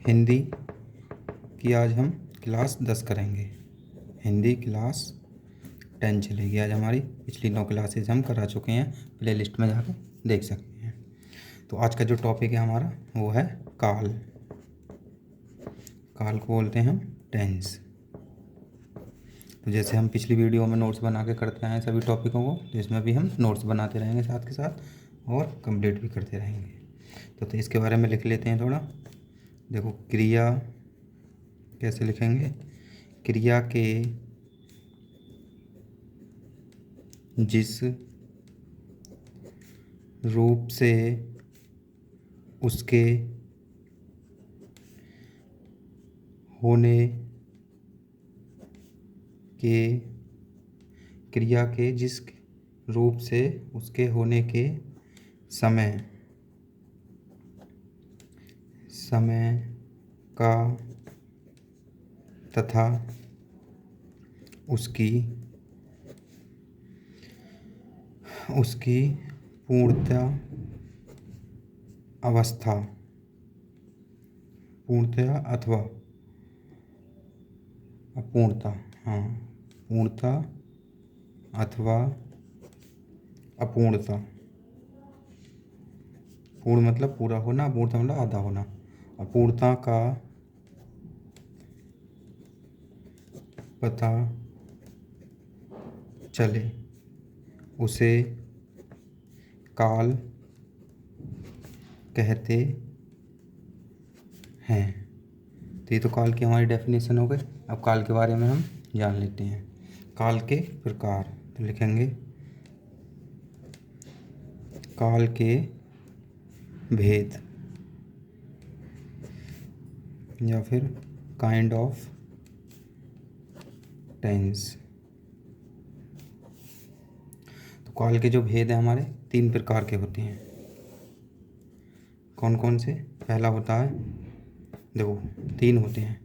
हिंदी की आज हम क्लास 10 करेंगे। हिंदी क्लास 10 चलेगी आज हमारी। पिछली 9 क्लासेज हम करा चुके हैं, प्ले लिस्ट में जाकर देख सकते हैं। तो आज का जो टॉपिक है हमारा वो है काल। काल को बोलते हैं हम टेंस। तो जैसे हम पिछली वीडियो में नोट्स बना के करते आए हैं सभी टॉपिकों को, तो इसमें भी हम नोट्स बनाते रहेंगे साथ के साथ और कंप्लीट भी करते रहेंगे। तो इसके बारे में लिख लेते हैं थोड़ा। देखो, क्रिया कैसे लिखेंगे? क्रिया के जिस रूप से उसके होने के क्रिया के जिस रूप से उसके होने के समय का तथा उसकी पूर्णता अवस्था पूर्णता अथवा अपूर्णता, पूर्णता अथवा अपूर्णता। पूर्ण मतलब पूरा होना, अपूर्णता मतलब आधा होना। अपूर्णता का पता चले उसे काल कहते हैं। तो ये तो काल की हमारी डेफिनेशन हो गई। अब काल के बारे में हम जान लेते हैं। काल के प्रकार तो लिखेंगे काल के भेद या फिर काइंड ऑफ टेंस। तो काल के जो भेद हैं हमारे 3 प्रकार के होते हैं। कौन कौन से? पहला होता है, देखो 3 होते हैं।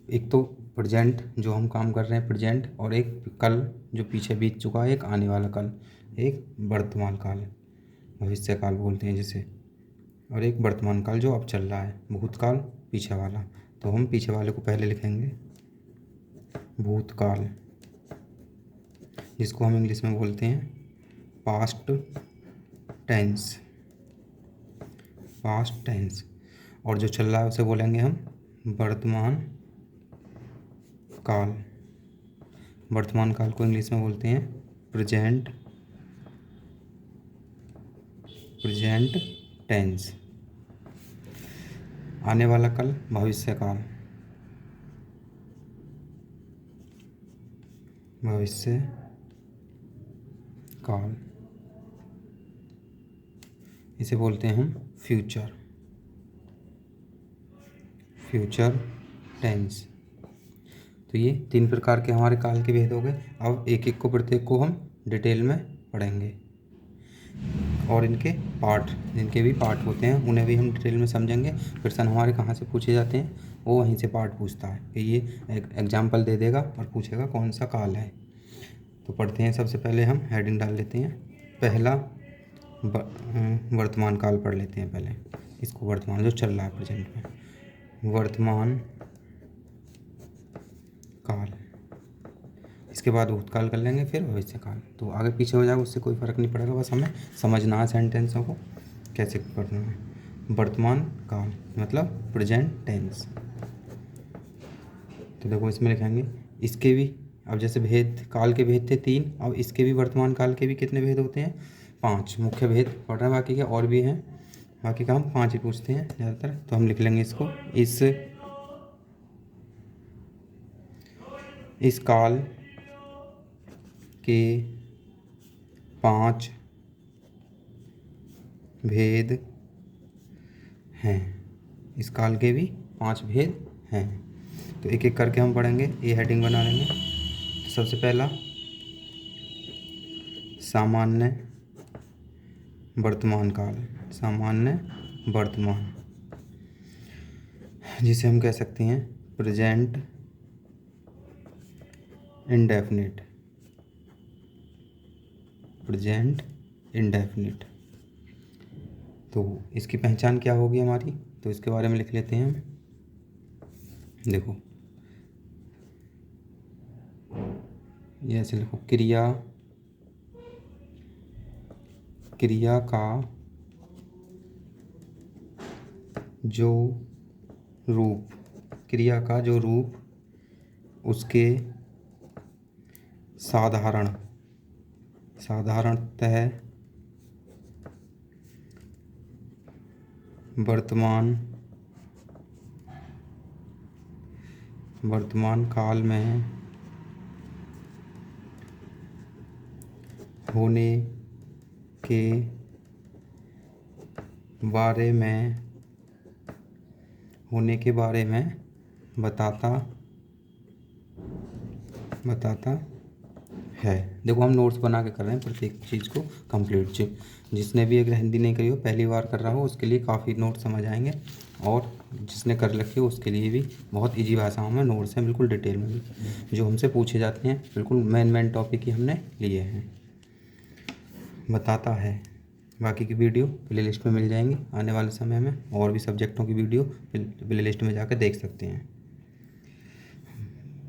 एक तो प्रेजेंट, जो हम काम कर रहे हैं प्रेजेंट, और एक कल जो पीछे बीत चुका है, एक आने वाला कल, एक वर्तमान काल, भविष्य काल बोलते हैं जिसे, और एक वर्तमान काल जो अब चल रहा है, भूतकाल पीछे वाला। तो हम पीछे वाले को पहले लिखेंगे भूतकाल, जिसको हम इंग्लिश में बोलते हैं पास्ट टेंस। Past tense. और जो चल रहा है उसे बोलेंगे हम वर्तमान काल। वर्तमान काल को इंग्लिश में बोलते हैं प्रेजेंट टेंस। आने वाला कल भविष्य काल। भविष्य काल इसे बोलते हैं हम फ्यूचर टेंस। तो ये 3 प्रकार के हमारे काल के भेद हो गए। अब एक एक को, प्रत्येक को हम डिटेल में पढ़ेंगे और इनके पार्ट, जिनके भी पार्ट होते हैं उन्हें भी हम डिटेल में समझेंगे। क्वेश्चन हमारे कहाँ से पूछे जाते हैं, वो वहीं से पार्ट पूछता है कि ये एक एग्जाम्पल दे देगा और पूछेगा कौन सा काल है। तो पढ़ते हैं। सबसे पहले हम हेडिंग डाल लेते हैं। पहला वर्तमान काल पढ़ लेते हैं पहले। इसको वर्तमान जो चल रहा है प्रेजेंट में, वर्तमान काल। इसके बाद भूतकाल कर लेंगे, फिर भविष्य काल। तो आगे पीछे हो जाएगा, उससे कोई फ़र्क नहीं पड़ेगा, बस हमें समझना है सेंटेंसों को कैसे पढ़ना है। वर्तमान काल मतलब प्रेजेंट टेंस। तो देखो इसमें लिखेंगे इसके भी, अब जैसे भेद, काल के भेद थे 3, अब इसके भी वर्तमान काल के भी कितने भेद होते हैं? 5 मुख्य भेद पढ़ रहे हैं। बाकी के और भी हैं, बाकी का हम 5 ही पूछते हैं ज़्यादातर। तो हम लिख लेंगे इसको, इस काल के 5 भेद हैं। इस काल के भी 5 भेद हैं। तो एक एक करके हम पढ़ेंगे, ये हेडिंग बना लेंगे। तो सबसे पहला सामान्य वर्तमान काल। सामान्य वर्तमान, जिसे हम कह सकते हैं प्रेजेंट इंडेफिनिट। Present indefinite. तो इसकी पहचान क्या होगी हमारी? तो इसके बारे में लिख लेते हैं हम। देखो ये ऐसे लिखो, क्रिया का जो रूप, क्रिया का जो रूप उसके साधारणतः वर्तमान काल में होने के बारे में बताता है। देखो हम नोट्स बना के कर रहे हैं प्रत्येक चीज़ को कंप्लीट। जिसने भी अगर हिंदी नहीं करी हो, पहली बार कर रहा हो, उसके लिए काफ़ी नोट समझ आएंगे, और जिसने कर रखी हो उसके लिए भी बहुत इजी भाषाओं में नोट्स हैं, बिल्कुल डिटेल में भी, जो हमसे पूछे जाते हैं। बिल्कुल मेन टॉपिक ही हमने लिए हैं। बताता है। बाकी की वीडियो प्ले लिस्ट में मिल जाएंगी आने वाले समय में, और भी सब्जेक्टों की वीडियो प्ले लिस्ट में जाकर देख सकते हैं।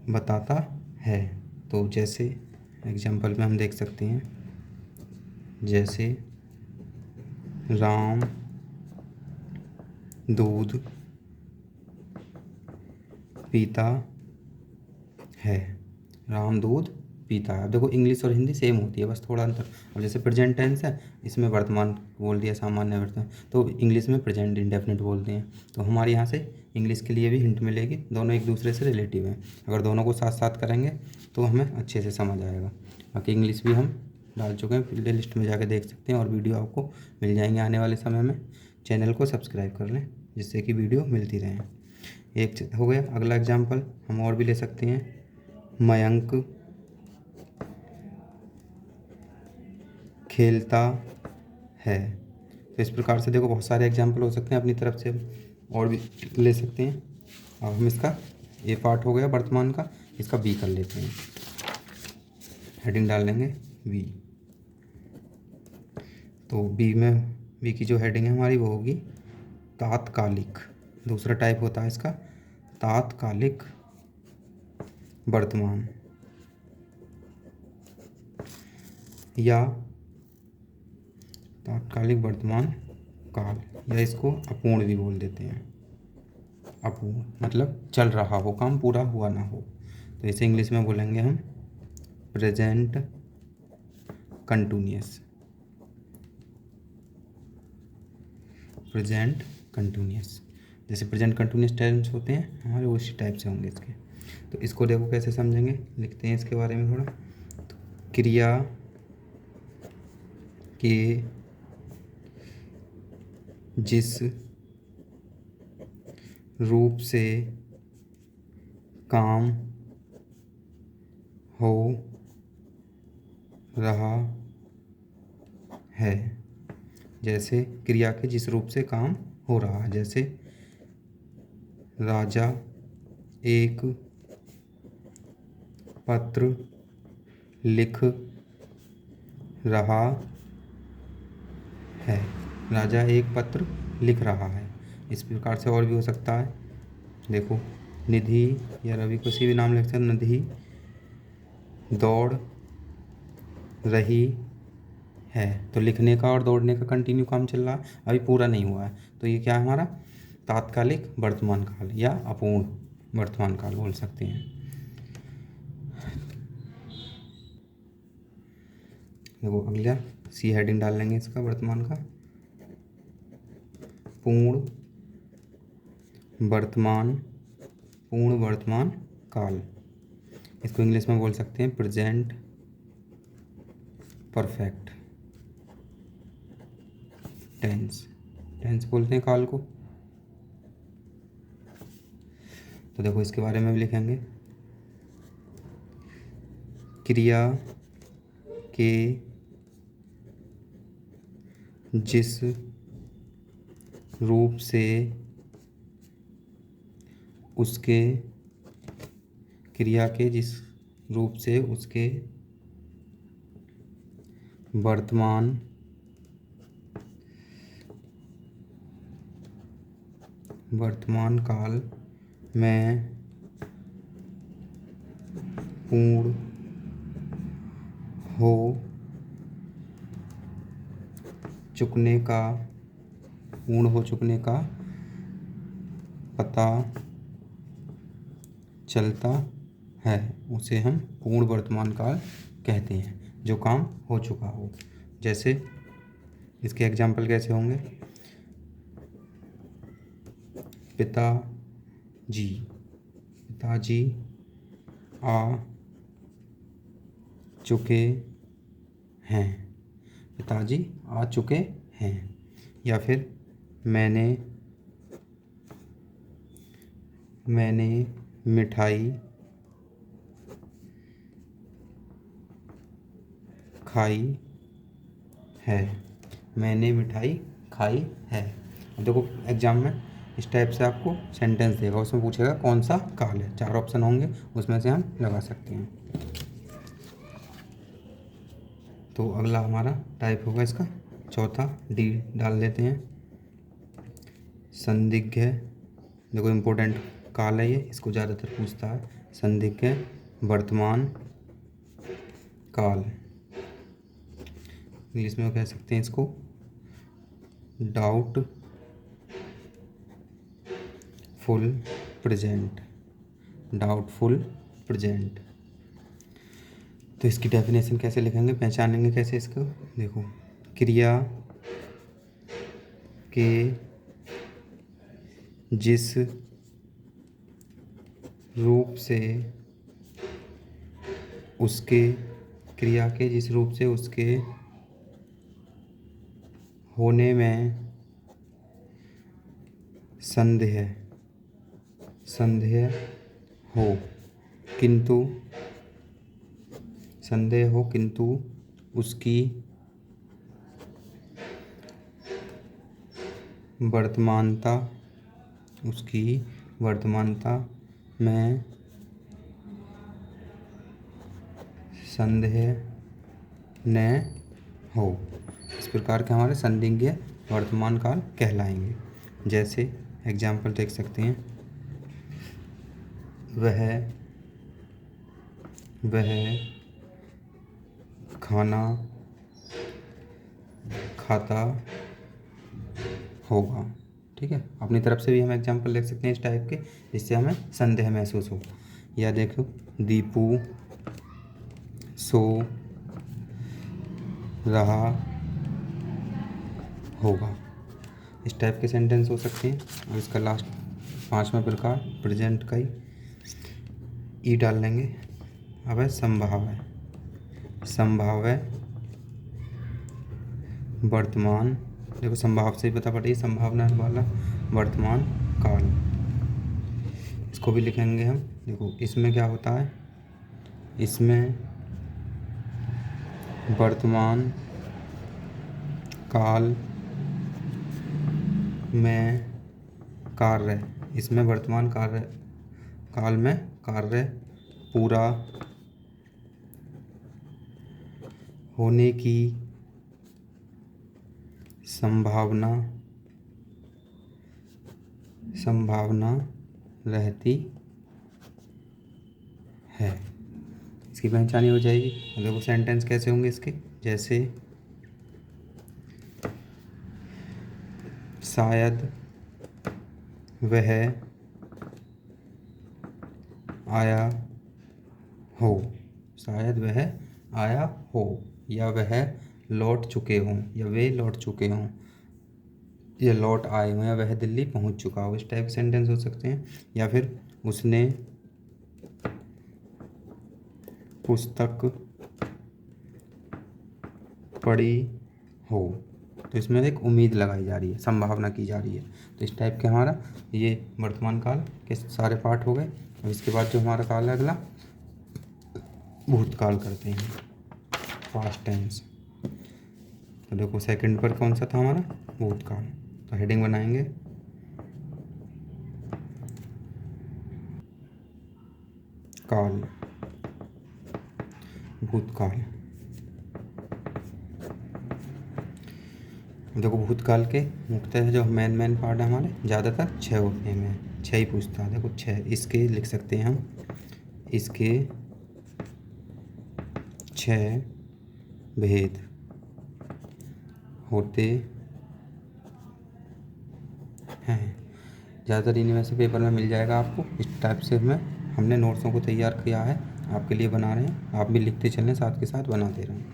बताता है, तो जैसे एग्जाम्पल में हम देख सकते हैं, जैसे राम दूध पीता है। राम दूध पीता है। अब देखो इंग्लिश और हिंदी सेम होती है, बस थोड़ा अंतर। अब जैसे प्रेजेंट टेंस है, इसमें वर्तमान बोल दिया, सामान्य वर्तमान, तो इंग्लिश में प्रेजेंट इंडेफिनिट बोलते हैं। तो हमारे यहाँ से इंग्लिश के लिए भी हिंट मिलेगी, दोनों एक दूसरे से रिलेटिव हैं। अगर दोनों को साथ साथ करेंगे तो हमें अच्छे से समझ आएगा। बाकी इंग्लिश भी हम डाल चुके हैं, प्ले लिस्ट में जाकर देख सकते हैं, और वीडियो आपको मिल जाएंगे आने वाले समय में। चैनल को सब्सक्राइब कर लें, जिससे कि वीडियो मिलती रहे। एक हो गया। अगला एग्जाम्पल हम और भी ले सकते हैं। मयंक खेलता है। तो इस प्रकार से देखो बहुत सारे एग्जाम्पल हो सकते हैं, अपनी तरफ से और भी ले सकते हैं। अब हम इसका ये पार्ट हो गया वर्तमान का, इसका बी कर लेते हैं। हेडिंग डाल लेंगे बी। तो बी की जो हेडिंग है हमारी वो होगी तात्कालिक। दूसरा टाइप होता है इसका तात्कालिक वर्तमान, या तात्कालिक वर्तमान काल, या इसको अपूर्ण भी बोल देते हैं। अपूर्ण मतलब चल रहा हो, काम पूरा हुआ ना हो, तो इसे इंग्लिश में बोलेंगे हम प्रेजेंट कंटिन्यूअस। प्रेजेंट कंटिन्यूअस, जैसे प्रेजेंट कंटिन्यूअस टेंस होते हैं हमारे, उसी टाइप से होंगे इसके। तो इसको देखो कैसे समझेंगे, लिखते हैं इसके बारे में थोड़ा। तो क्रिया के जिस रूप से काम हो रहा है, जैसे क्रिया के जिस रूप से काम हो रहा है, जैसे राजा एक पत्र लिख रहा है। राजा एक पत्र लिख रहा है। इस प्रकार से और भी हो सकता है। देखो निधि या रवि, किसी भी नाम लिख सकते, निधि दौड़ रही है। तो लिखने का और दौड़ने का कंटिन्यू काम चल रहा है, अभी पूरा नहीं हुआ है। तो ये क्या है हमारा तात्कालिक वर्तमान काल या अपूर्ण वर्तमान काल बोल सकते हैं। देखो अगला सी हेडिंग डाल लेंगे इसका वर्तमान का, पूर्ण वर्तमान काल। इसको इंग्लिश में बोल सकते हैं प्रेजेंट परफेक्ट टेंस बोलते हैं काल को। तो देखो इसके बारे में भी लिखेंगे, क्रिया के जिस रूप से उसके वर्तमान वर्तमान काल में पूर्ण हो चुकने का पता चलता है, उसे हम पूर्ण वर्तमान काल कहते हैं, जो काम हो चुका हो। जैसे इसके एग्जाम्पल कैसे होंगे? पिताजी आ चुके हैं। पिताजी आ चुके हैं। या फिर मैंने मिठाई खाई है। मैंने मिठाई खाई है। अब देखो एग्जाम में इस टाइप से आपको सेंटेंस देगा, उसमें पूछेगा कौन सा काल है। 4 ऑप्शन होंगे, उसमें से हम लगा सकते हैं। तो अगला हमारा टाइप होगा इसका चौथा, डी डाल देते हैं। संदिग्ध है, देखो इम्पोर्टेंट काल है ये, इसको ज़्यादातर पूछता है। संदिग्ध वर्तमान काल, इंग्लिश में कह सकते हैं इसको डाउटफुल प्रेजेंट। तो इसकी डेफिनेशन कैसे लिखेंगे, पहचानेंगे कैसे इसको? देखो, क्रिया के जिस रूप से उसके होने में संदेह हो, किंतु उसकी वर्तमानता में संदेह न हो। इस प्रकार के हमारे संदिग्ध वर्तमान काल कहलाएंगे। जैसे एग्जाम्पल देख सकते हैं, वह खाना खाता होगा। ठीक है, अपनी तरफ से भी हम एग्जाम्पल लिख सकते हैं इस टाइप के, जिससे हमें संदेह महसूस हो। या देखो, दीपू सो रहा होगा। इस टाइप के सेंटेंस हो सकते हैं। और इसका लास्ट 5वां प्रकार प्रेजेंट का ही ई डाल लेंगे। अब है संभाव्य वर्तमान, देखो संभाव से ही पता पड़ेगी, संभावना वाला वर्तमान काल, इसको भी लिखेंगे हम। देखो इसमें क्या होता है, इसमें वर्तमान काल में कार्य पूरा होने की संभावना रहती है। इसकी पहचानी हो जाएगी। देखो सेंटेंस कैसे होंगे इसके, जैसे शायद वह आया हो, या वह लौट चुके हों, या वे लौट चुके हों, या लौट आए हों, या वह दिल्ली पहुंच चुका हो। इस टाइप के सेंटेंस हो सकते हैं। या फिर उसने पुस्तक पढ़ी हो, तो इसमें एक उम्मीद लगाई जा रही है, संभावना की जा रही है। तो इस टाइप के हमारा ये वर्तमान काल के सारे पार्ट हो गए। अब इसके बाद जो हमारा काल है अगला, भूतकाल करते हैं, पास्ट टेंस। तो देखो सेकंड पर कौन सा था हमारा, भूतकाल। तो हेडिंग बनाएंगे काल, भूतकाल। देखो भूतकाल के मुख्यतः जो मेन पार्ट है हमारे ज़्यादातर 6 होते हैं, मैं 6 ही पूछता है। देखो 6 इसके लिख सकते हैं हम, इसके 6 भेद होते हैं। ज़्यादातर इन्हीं में से पेपर में मिल जाएगा आपको। इस टाइप से हमने नोट्सों को तैयार किया है, आपके लिए बना रहे हैं। आप भी लिखते चलें, साथ के साथ बनाते रहें।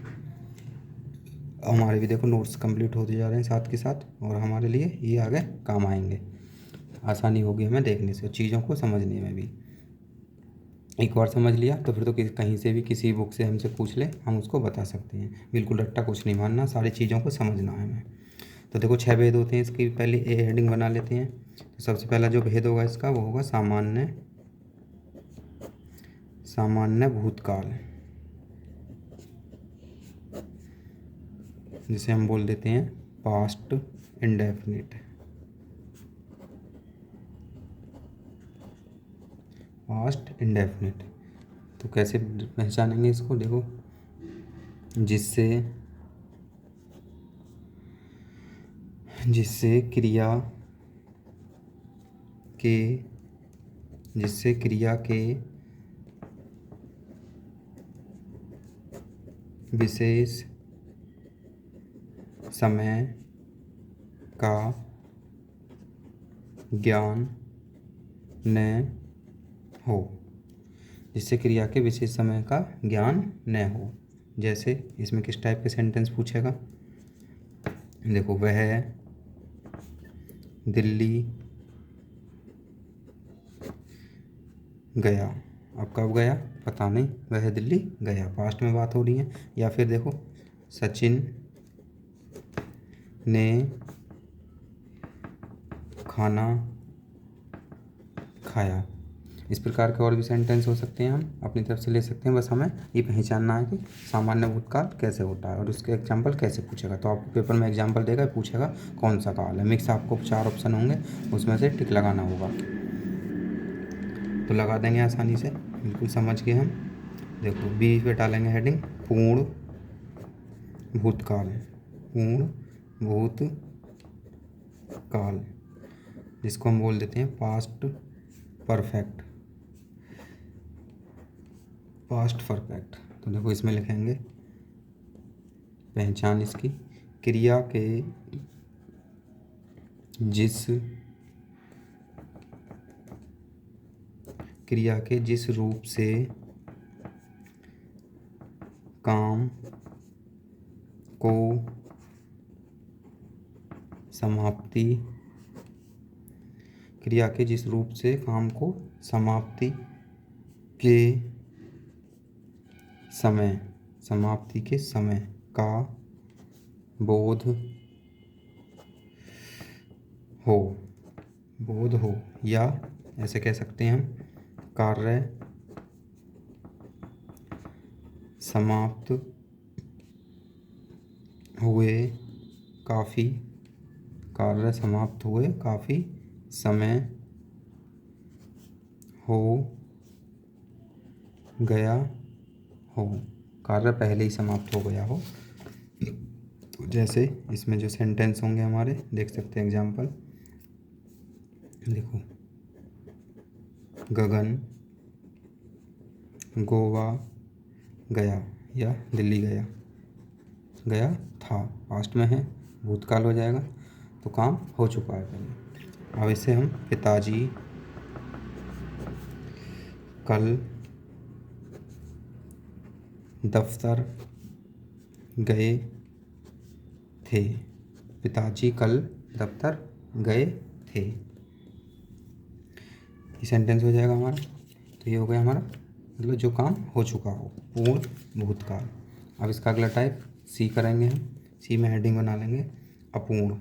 हमारे भी देखो नोट्स कंप्लीट होते जा रहे हैं साथ के साथ, और हमारे लिए ये आगे काम आएंगे। आसानी होगी हमें देखने से, चीज़ों को समझने में भी। एक बार समझ लिया तो फिर तो कहीं से भी किसी बुक से हमसे पूछ ले, हम उसको बता सकते हैं। बिल्कुल रट्टा कुछ नहीं मानना, सारी चीज़ों को समझना है हमें। तो देखो 6 भेद होते हैं, इसकी पहले ए हेडिंग बना लेते हैं। तो सबसे पहला जो भेद होगा इसका वो होगा सामान्य भूतकाल, जिसे हम बोल देते हैं पास्ट इंडेफिनिट। पास्ट इंडेफिनिट तो कैसे पहचानेंगे इसको? देखो जिससे क्रिया के विशेष समय का ज्ञान न हो। जिससे क्रिया के विशेष समय का ज्ञान न हो। जैसे इसमें किस टाइप के सेंटेंस पूछेगा? देखो वह दिल्ली गया। अब कब गया पता नहीं, वह दिल्ली गया, पास्ट में बात हो रही है। या फिर देखो सचिन ने खाना खाया। इस प्रकार के और भी सेंटेंस हो सकते हैं, हम अपनी तरफ से ले सकते हैं। बस हमें ये पहचानना है कि सामान्य भूतकाल कैसे होता है और उसके एग्जाम्पल कैसे पूछेगा। तो आपको पेपर में एग्जाम्पल देगा, पूछेगा कौन सा काल है। मिक्स आपको 4 ऑप्शन होंगे, उसमें से टिक लगाना होगा। तो लगा देंगे आसानी से, बिल्कुल समझ के हम। देखो बी पे डालेंगे हेडिंग पूर्ण भूतकाल। पूर्ण भूतकाल, जिसको हम बोल देते हैं पास्ट परफेक्ट। तो देखो इसमें लिखेंगे पहचान इसकी, क्रिया के जिस रूप से काम को समाप्ति के समय का बोध हो, या ऐसे कह सकते हैं हम कार्य समाप्त हुए काफ़ी समय हो गया हो। कार्य पहले ही समाप्त हो गया हो। तो जैसे इसमें जो सेंटेंस होंगे हमारे, देख सकते हैं एग्जाम्पल। देखो गगन गोवा गया या दिल्ली गया था, पास्ट में है, भूतकाल हो जाएगा, तो काम हो चुका है पहले। अब इसे हम पिताजी कल दफ्तर गए थे। पिताजी कल दफ्तर गए थे, ये सेंटेंस हो जाएगा हमारा। तो ये हो गया हमारा, मतलब जो काम हो चुका हो, पूर्ण भूतकाल। अब इसका अगला टाइप सी करेंगे हम। सी में हेडिंग बना लेंगे अपूर्ण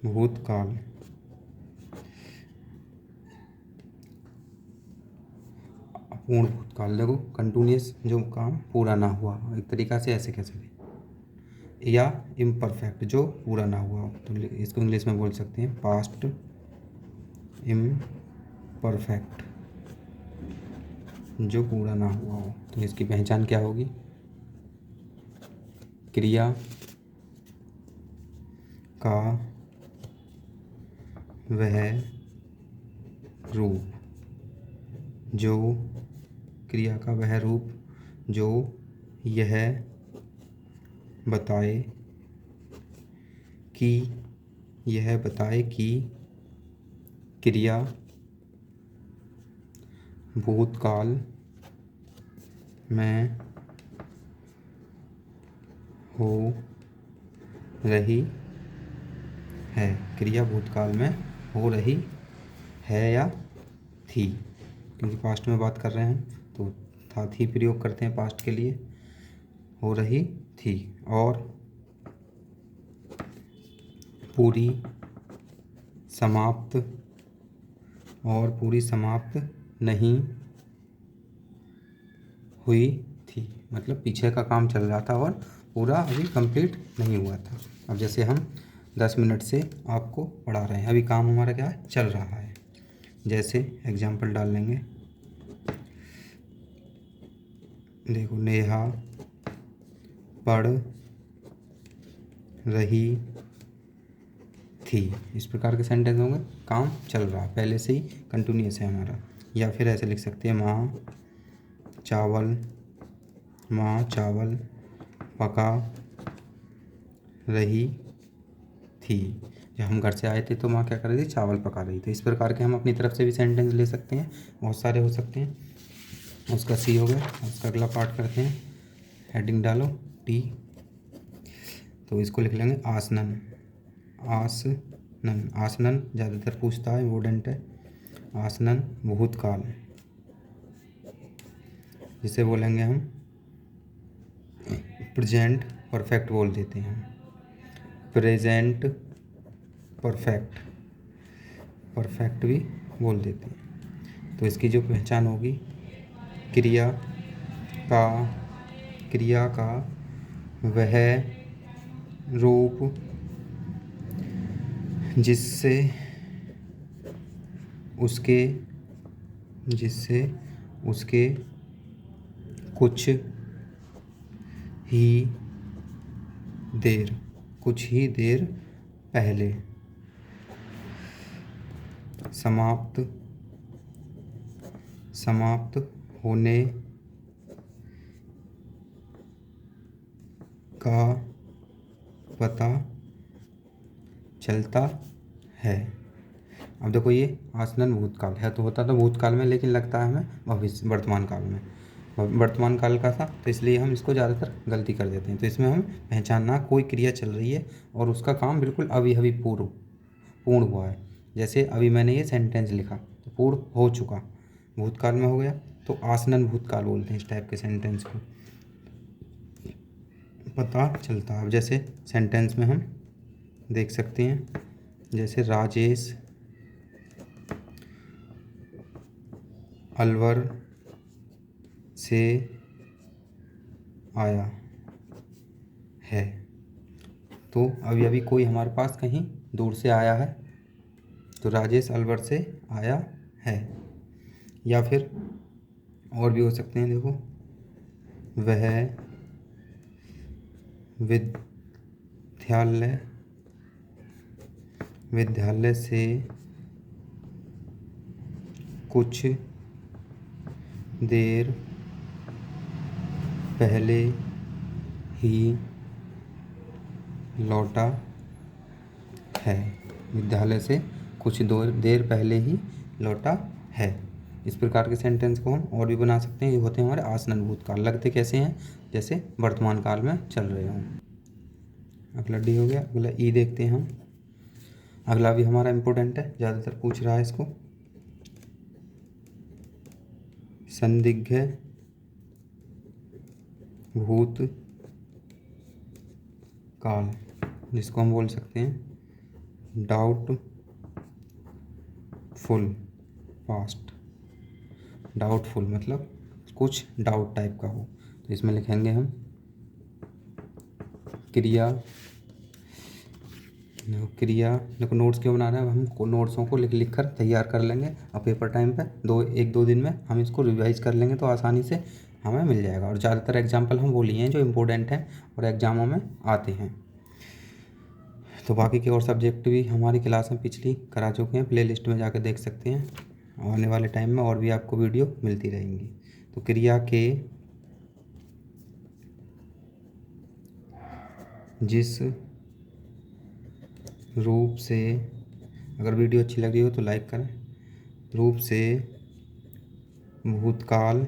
भूतकाल। अपूर्ण भूतकाल, देखो कंटिन्यूअस जो काम पूरा ना हुआ, एक तरीका से ऐसे कह सकते, या इम्परफेक्ट जो पूरा ना हुआ हो। तो इसको इंग्लिश में बोल सकते हैं पास्ट इम्परफेक्ट, जो पूरा ना हुआ हो। तो इसकी पहचान क्या होगी? क्रिया का वह रूप जो क्रिया का वह रूप जो यह बताए कि क्रिया भूतकाल में हो रही है। क्रिया भूतकाल में हो रही है या थी, क्योंकि पास्ट में बात कर रहे हैं तो था थी प्रयोग करते हैं पास्ट के लिए। हो रही थी और पूरी समाप्त नहीं हुई थी, मतलब पीछे का काम चल रहा था और पूरा अभी कंप्लीट नहीं हुआ था। अब जैसे हम 10 मिनट से आपको पढ़ा रहे हैं, अभी काम हमारा क्या है, चल रहा है। जैसे एग्जाम्पल डाल लेंगे, देखो, नेहा पढ़ रही थी। इस प्रकार के सेंटेंस होंगे, काम चल रहा है, पहले से ही कंटिन्यूस है हमारा। या फिर ऐसे लिख सकते हैं, माँ चावल पका रही थी। जब हम घर से आए थे तो माँ क्या कर रही थी, चावल पका रही थी। इस प्रकार के हम अपनी तरफ से भी सेंटेंस ले सकते हैं, बहुत सारे हो सकते हैं। उसका सी हो गया। उसका अगला पार्ट करते हैं, हेडिंग डालो टी, तो इसको लिख लेंगे आसनन। आसनन ज़्यादातर पूछता है, इम्पोर्टेंट है। आसनन भूतकाल, जिसे बोलेंगे हम प्रेजेंट परफेक्ट बोल देते हैं। प्रेजेंट परफेक्ट भी बोल देते हैं। तो इसकी जो पहचान होगी, क्रिया का वह रूप जिससे उसके कुछ ही देर पहले समाप्त होने का पता चलता है। अब देखो, ये आसनन भूतकाल है, तो होता तो भूतकाल में, लेकिन लगता है हमें वर्तमान काल में। वर्तमान काल का था, तो इसलिए हम इसको ज़्यादातर गलती कर देते हैं। तो इसमें हम पहचानना, कोई क्रिया चल रही है और उसका काम बिल्कुल अभी पूर्ण हुआ है। जैसे अभी मैंने ये सेंटेंस लिखा तो पूर्ण हो चुका, भूतकाल में हो गया, तो आसनन भूतकाल बोलते हैं इस टाइप के सेंटेंस को, पता चलता है। अब जैसे सेंटेंस में हम देख सकते हैं, जैसे राजेश अलवर से आया है। तो अभी कोई हमारे पास कहीं दूर से आया है, तो राजेश अलवर से आया है। या फिर और भी हो सकते हैं, देखो, वह विद्यालय से कुछ देर पहले ही लौटा है। विद्यालय से कुछ देर पहले ही लौटा है। इस प्रकार के सेंटेंस को हम और भी बना सकते हैं। ये होते हैं हमारे आसनन भूतकाल। लगते कैसे हैं, जैसे वर्तमान काल में चल रहे हों। अगला डी हो गया। अगला ई देखते हैं हम। अगला भी हमारा इम्पोर्टेंट है, ज़्यादातर पूछ रहा है इसको। संदिग्ध भूत काल, जिसको हम बोल सकते हैं डाउटफुल पास्ट। डाउटफुल मतलब कुछ डाउट टाइप का हो, तो इसमें लिखेंगे हम क्रिया। देखो, नोट्स क्यों बना रहे हैं हम, नोट्सों को लिख कर तैयार कर लेंगे। अब पेपर टाइम पे 1-2 दिन में हम इसको रिवाइज कर लेंगे, तो आसानी से हमें मिल जाएगा। और ज़्यादातर एग्जाम्पल हम वो लिए हैं जो इम्पोर्टेंट हैं और एग्ज़ामों में आते हैं। तो बाकी के और सब्जेक्ट भी हमारी क्लास में पिछली करा चुके हैं, प्ले लिस्ट में जाकर देख सकते हैं। आने वाले टाइम में और भी आपको वीडियो मिलती रहेंगी। तो क्रिया के जिस रूप से, अगर वीडियो अच्छी लगी हो तो लाइक करें, रूप से भूतकाल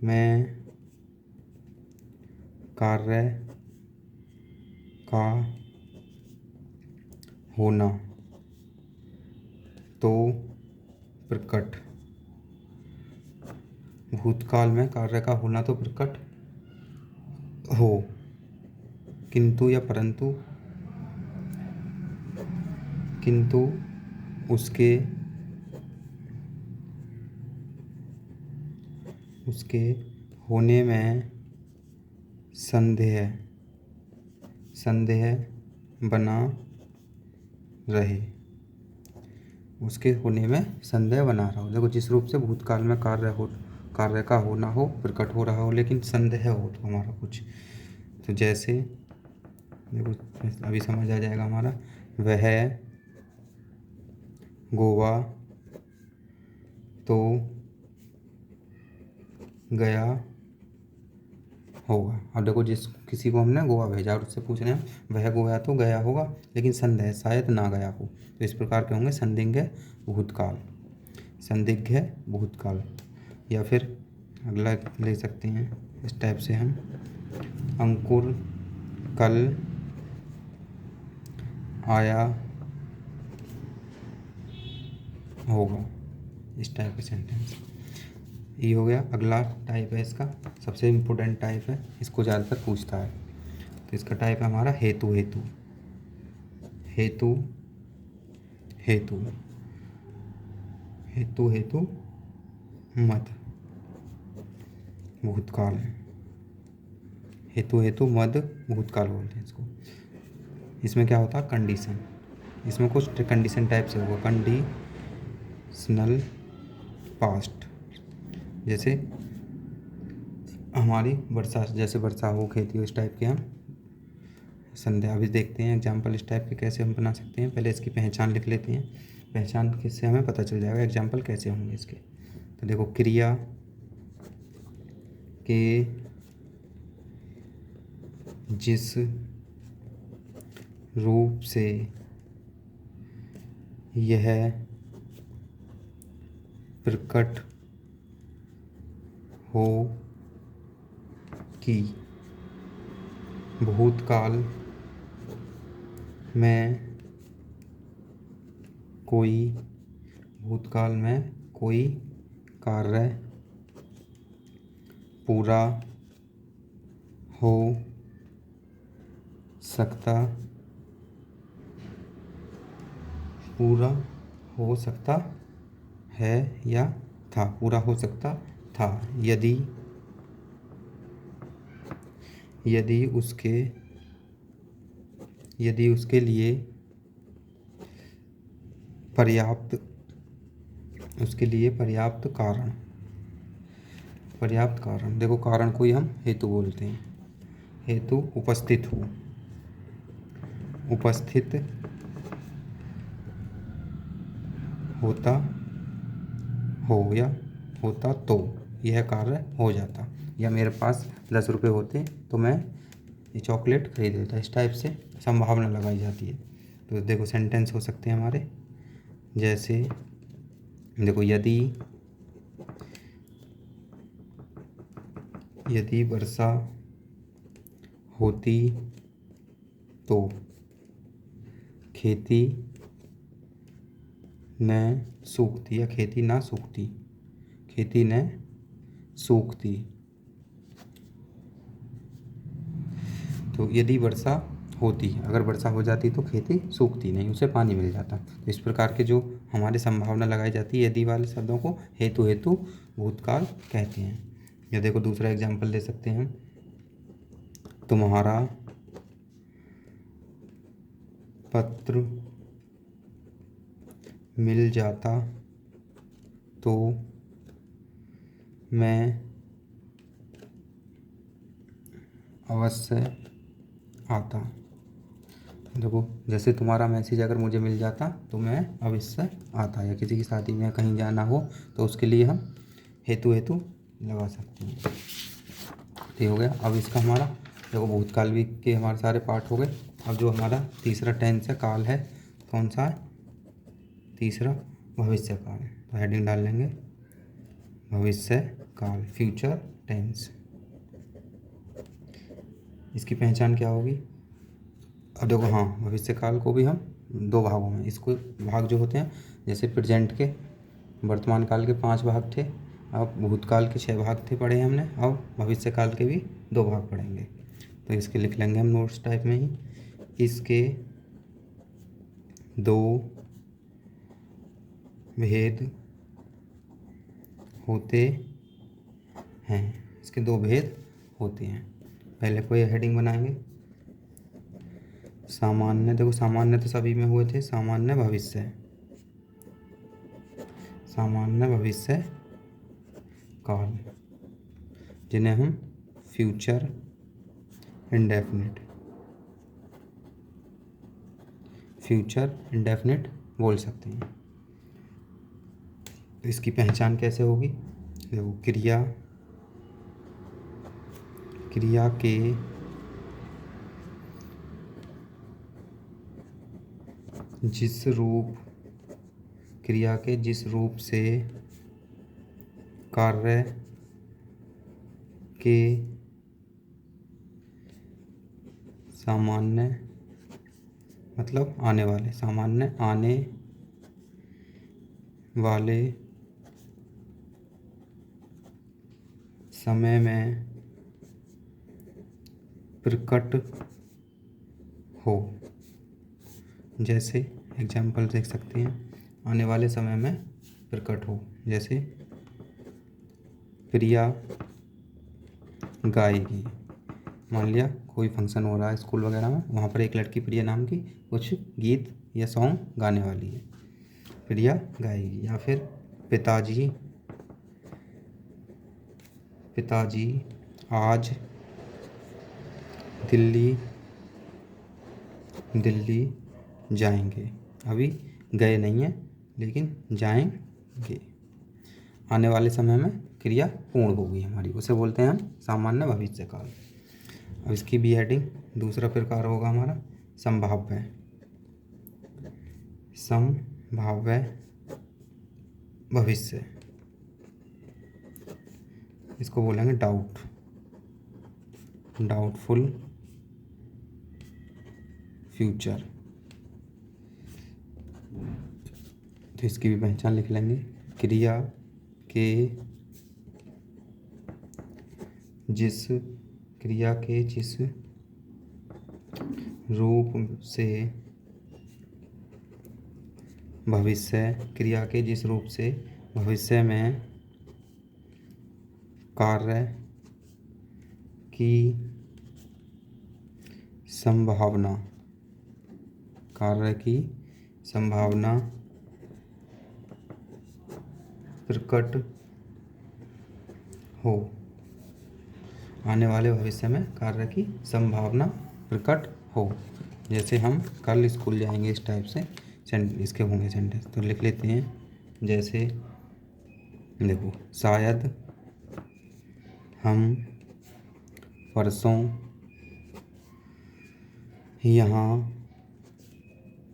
में कार्य का होना तो प्रकट, भूतकाल में कार्य का होना तो प्रकट हो, किंतु या परंतु, किंतु उसके होने में संदेह बना रहे, उसके होने में संदेह बना रहा हो। देखो, जिस रूप से भूतकाल में कार्य का होना हो, प्रकट हो रहा हो, लेकिन संदेह हो तो हमारा कुछ, तो जैसे देखो अभी समझ आ जाएगा हमारा, वह गोवा तो गया होगा। अब देखो, जिस किसी को हमने गोवा भेजा और उससे पूछ रहे हैं वह गोवा तो गया होगा, लेकिन संदेह शायद ना गया हो, तो इस प्रकार के होंगे संदिग्ध भूतकाल, संदिग्ध भूतकाल। या फिर अगला ले सकते हैं इस टाइप से हम, अंकुर कल आया होगा, इस टाइप के सेंटेंस। ये हो गया। अगला टाइप है इसका, सबसे इम्पोर्टेंट टाइप है, इसको ज़्यादातर पूछता है। तो इसका टाइप है हमारा हेतु हेतु हेतु हेतु हेतु हेतु मद भूतकाल, हेतु हेतु मद भूतकाल बोलते हैं इसको। इसमें क्या होता है, कंडीशन, इसमें कुछ कंडीशन टाइप से होगा, कंडीशनल पास्ट। जैसे हमारी वर्षा, जैसे वर्षा हो, खेती हो, इस टाइप के हम संध्या भी देखते हैं एग्जाम्पल इस टाइप के कैसे हम बना सकते हैं। पहले इसकी पहचान लिख लेते हैं, पहचान किससे हमें पता चल जाएगा एग्जाम्पल कैसे होंगे इसके। तो देखो, क्रिया के जिस रूप से यह प्रकट हो कि भूतकाल में कोई कार्य पूरा हो सकता है या था, पूरा हो सकता था, यदि उसके लिए पर्याप्त कारण। देखो, कारण को ही हम हेतु बोलते हैं। हेतु उपस्थित होता हो या होता तो यह कार्य हो जाता, या मेरे पास 10 रुपये होते तो मैं ये चॉकलेट खरीद लेता, इस टाइप से संभावना लगाई जाती है। तो देखो, सेंटेंस हो सकते हैं हमारे, जैसे देखो, यदि वर्षा होती तो खेती न सूखती, या खेती ना सूखती, खेती न सूखती। तो यदि वर्षा होती, अगर वर्षा हो जाती तो खेती सूखती नहीं, उसे पानी मिल जाता। तो इस प्रकार के जो हमारी संभावना लगाई जाती है यदि वाले शब्दों को हेतु हेतु भूतकाल कहते हैं। या देखो, दूसरा एग्जाम्पल ले सकते हैं, तुम्हारा पत्र मिल जाता तो मैं अवश्य आता। देखो, जैसे तुम्हारा मैसेज अगर मुझे मिल जाता तो मैं अवश्य आता, या किसी की शादी में कहीं जाना हो तो उसके लिए हम हेतु लगा सकते हैं। ये हो गया। अब इसका हमारा देखो भूतकाल भी के हमारे सारे पार्ट हो गए। अब जो हमारा तीसरा टेंस है, काल है, कौन सा है? तीसरा भविष्य काल। तो हेडिंग डाल लेंगे भविष्य काल, फ्यूचर टेंस। इसकी पहचान क्या होगी? अब देखो, हाँ, भविष्य काल को भी हम दो भागों में, इसको भाग जो होते हैं, जैसे प्रेजेंट के वर्तमान काल के 5 भाग थे, अब भूतकाल के 6 भाग थे पढ़े हमने, अब भविष्य काल के भी 2 भाग पढ़ेंगे। तो इसके लिख लेंगे हम नोट्स टाइप में ही। इसके 2 भेद होते हैं। इसके 2 भेद होते हैं। पहले कोई हेडिंग बनाएंगे, सामान्य। देखो, सामान्य तो सभी में हुए थे, सामान्य भविष्य, सामान्य भविष्य काल, जिन्हें हम फ्यूचर इंडेफिनिट, फ्यूचर इंडेफिनिट बोल सकते हैं। तो इसकी पहचान कैसे होगी? देखो, क्रिया के जिस रूप, क्रिया के जिस रूप से कार्य के सामान्य, मतलब आने वाले, सामान्य आने वाले समय में प्रकट हो। जैसे एग्जाम्पल देख सकते हैं, आने वाले समय में प्रकट हो, जैसे प्रिया गाएगी। मान लिया कोई फंक्शन हो रहा है स्कूल वगैरह में, वहाँ पर एक लड़की प्रिया नाम की कुछ गीत या सॉन्ग गाने वाली है, प्रिया गाएगी। या फिर पिताजी आज दिल्ली जाएंगे। अभी गए नहीं हैं लेकिन जाएंगे। आने वाले समय में क्रिया पूर्ण होगी हमारी, उसे बोलते हैं हम सामान्य भविष्य काल। अब इसकी भी हेडिंग दूसरा प्रकार होगा हमारा संभाव्य, संभाव्य भविष्य। इसको बोलेंगे डाउटफुल फ्यूचर। तो इसकी भी पहचान लिख लेंगे, क्रिया के जिस रूप से भविष्य में कार्य की संभावना प्रकट हो। आने वाले भविष्य में कार्य की संभावना प्रकट हो। जैसे हम कल स्कूल जाएंगे, इस टाइप से इसके होंगे सेंटेंस। तो लिख लेते हैं, जैसे देखो, शायद हम परसों यहाँ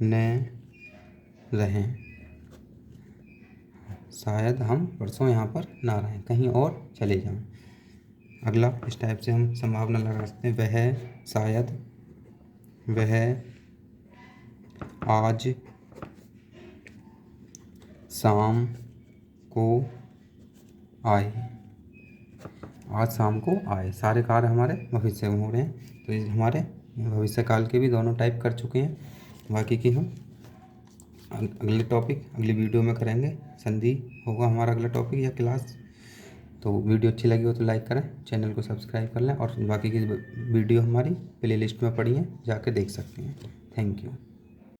न रहें। शायद हम परसों यहाँ पर ना रहें, कहीं और चले जाएं। अगला इस टाइप से हम संभावना लगा सकते हैं, वह आज शाम को आए। आज शाम को आए। सारे कार्य हमारे भविष्य में हो रहे हैं। तो ये हमारे भविष्य काल के भी दोनों टाइप कर चुके हैं। बाकी की हम अगले टॉपिक अगली वीडियो में करेंगे। संधि होगा हमारा अगला टॉपिक या क्लास। तो वीडियो अच्छी लगी हो तो लाइक करें, चैनल को सब्सक्राइब कर लें, और बाकी की वीडियो हमारी प्लेलिस्ट में पड़ी हैं, जाके देख सकते हैं। Thank you.